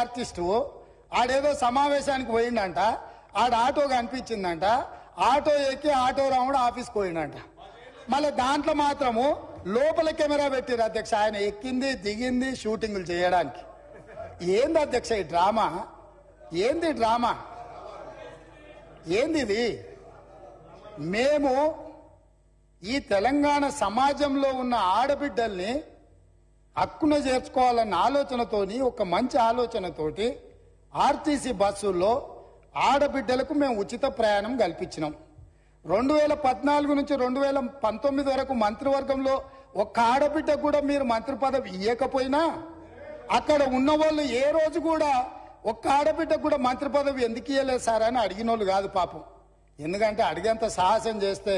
Artist ఆడేదో సమావేశానికి పోయిండంట, ఆడ auto కనిపించిందంట, auto ఎక్కి ఆటో రాముడు ఆఫీస్కి పోయిండంట. మళ్ళీ దాంట్లో మాత్రము లోపల కెమెరా పెట్టిరు అధ్యక్ష, ఆయన ఎక్కింది దిగింది షూటింగులు చేయడానికి. ఏంది అధ్యక్ష ఈ డ్రామా? ఏంది డ్రామా? ఏంది ఇది? మేము ఈ తెలంగాణ సమాజంలో ఉన్న ఆడబిడ్డల్ని హక్కున చేర్చుకోవాలన్న ఆలోచనతోని, ఒక మంచి ఆలోచనతోటి ఆర్టీసీ బస్సుల్లో ఆడబిడ్డలకు మేము ఉచిత ప్రయాణం కల్పించినాం. 2014 నుంచి 2019 వరకు మంత్రివర్గంలో ఒక్క ఆడబిడ్డ కూడా మీరు మంత్రి పదవి ఇవ్వకపోయినా అక్కడ ఉన్న వాళ్ళు ఏ రోజు కూడా ఒక్క ఆడబిడ్డ కూడా మంత్రి పదవి ఎందుకు ఇవ్వలేదు సార్ అని అడిగిన వాళ్ళు కాదు పాపం. ఎందుకంటే అడిగేంత సాహసం చేస్తే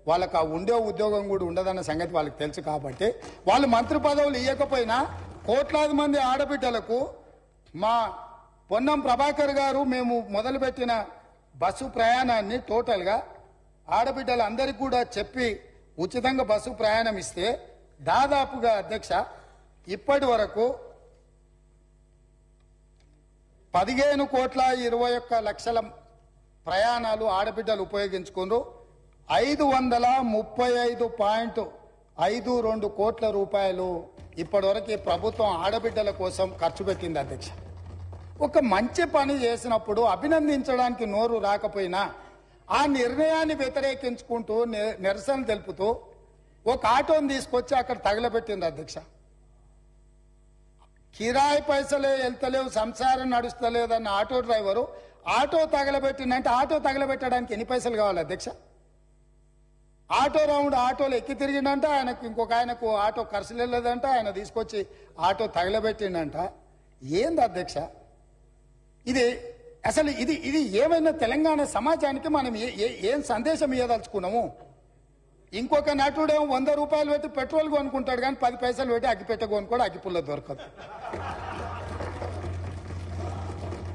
వాళ్ళకి ఆ ఉండే ఉద్యోగం కూడా ఉండదన్న సంగతి వాళ్ళకి తెలుసు. కాబట్టి వాళ్ళు మంత్రి పదవులు ఇవ్వకపోయినా కోట్లాది మంది ఆడబిడ్డలకు మా పొన్నం ప్రభాకర్ గారు మేము మొదలుపెట్టిన బస్సు ప్రయాణాన్ని టోటల్గా ఆడబిడ్డలందరికీ కూడా చెప్పి ఉచితంగా బస్సు ప్రయాణం ఇస్తే దాదాపుగా అధ్యక్ష ఇప్పటి వరకు 15,21,00,000 ప్రయాణాలు ఆడబిడ్డలు ఉపయోగించుకున్నారు. 535.52 కోట్ల రూపాయలు ఇప్పటి వరకు ప్రభుత్వం ఆడబిడ్డల కోసం ఖర్చు పెట్టింది అధ్యక్ష. ఒక మంచి పని చేసినప్పుడు అభినందించడానికి నోరు రాకపోయినా ఆ నిర్ణయాన్ని వ్యతిరేకించుకుంటూ నిరసన తెలుపుతూ ఒక ఆటోని తీసుకొచ్చి అక్కడ తగలబెట్టింది అధ్యక్ష. కిరాయి పైసలే వెళ్తలేవు, సంసారం నడుస్తలేదన్న ఆటో డ్రైవరు ఆటో తగలబెట్టిందంటే ఆటో తగలబెట్టడానికి ఎన్ని పైసలు కావాలి అధ్యక్ష? ఆటో రౌండ్ ఆటోలు ఎక్కి తిరిగిందంట, ఆయనకు ఇంకొక ఆయనకు ఆటో ఖర్చు లేదంట, ఆయన తీసుకొచ్చి ఆటో తగలబెట్టిండంట. ఏంది అధ్యక్ష ఇది? అసలు ఇది ఇది ఏమైనా తెలంగాణ సమాజానికి మనం ఏం సందేశం ఇవ్వదలుచుకున్నాము? ఇంకొక నటుడేమో 100 రూపాయలు పెట్టి పెట్రోల్ కొనుక్కుంటాడు, కానీ 10 పైసలు పెట్టి అగ్గిపెట్ట కొనుక్కోడు, అగ్గిపుల్ల దొరకదు.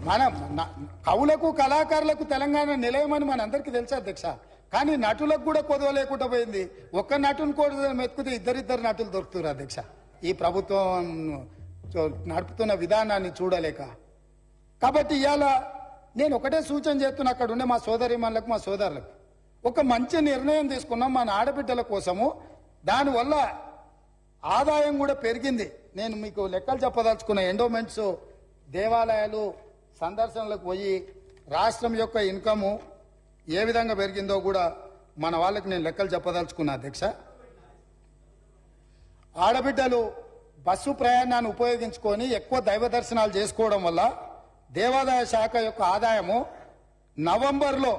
మనం కవులకు కళాకారులకు తెలంగాణ నిలయమని మనందరికీ తెలుసు అధ్యక్ష. కానీ నటులకు కూడా కొదవ లేకుండా పోయింది. ఒక్క నటుని కూడా మెతుకుతే ఇద్దరిద్దరు నటులు దొరుకుతారు అధ్యక్ష. ఈ ప్రభుత్వం నడుపుతున్న విధానాన్ని చూడలేక. కాబట్టి ఇవాళ నేను ఒకటే సూచన చేస్తున్నా, అక్కడ ఉండే మా సోదరిమణులకు మా సోదరులకు ఒక మంచి నిర్ణయం తీసుకున్నాం మన ఆడబిడ్డల కోసము. దానివల్ల ఆదాయం కూడా పెరిగింది. నేను మీకు లెక్కలు చెప్పదలుచుకున్న ఎండోమెంట్స్, దేవాలయాలు సందర్శనలకు పోయి రాష్ట్రం యొక్క ఇన్కము ఏ విధంగా పెరిగిందో కూడా మన వాళ్ళకి నేను లెక్కలు చెప్పదలుచుకున్నా అధ్యక్ష. ఆడబిడ్డలు బస్సు ప్రయాణాన్ని ఉపయోగించుకొని ఎక్కువ దైవ దర్శనాలు చేసుకోవడం వల్ల దేవాదాయ శాఖ యొక్క ఆదాయము నవంబర్లో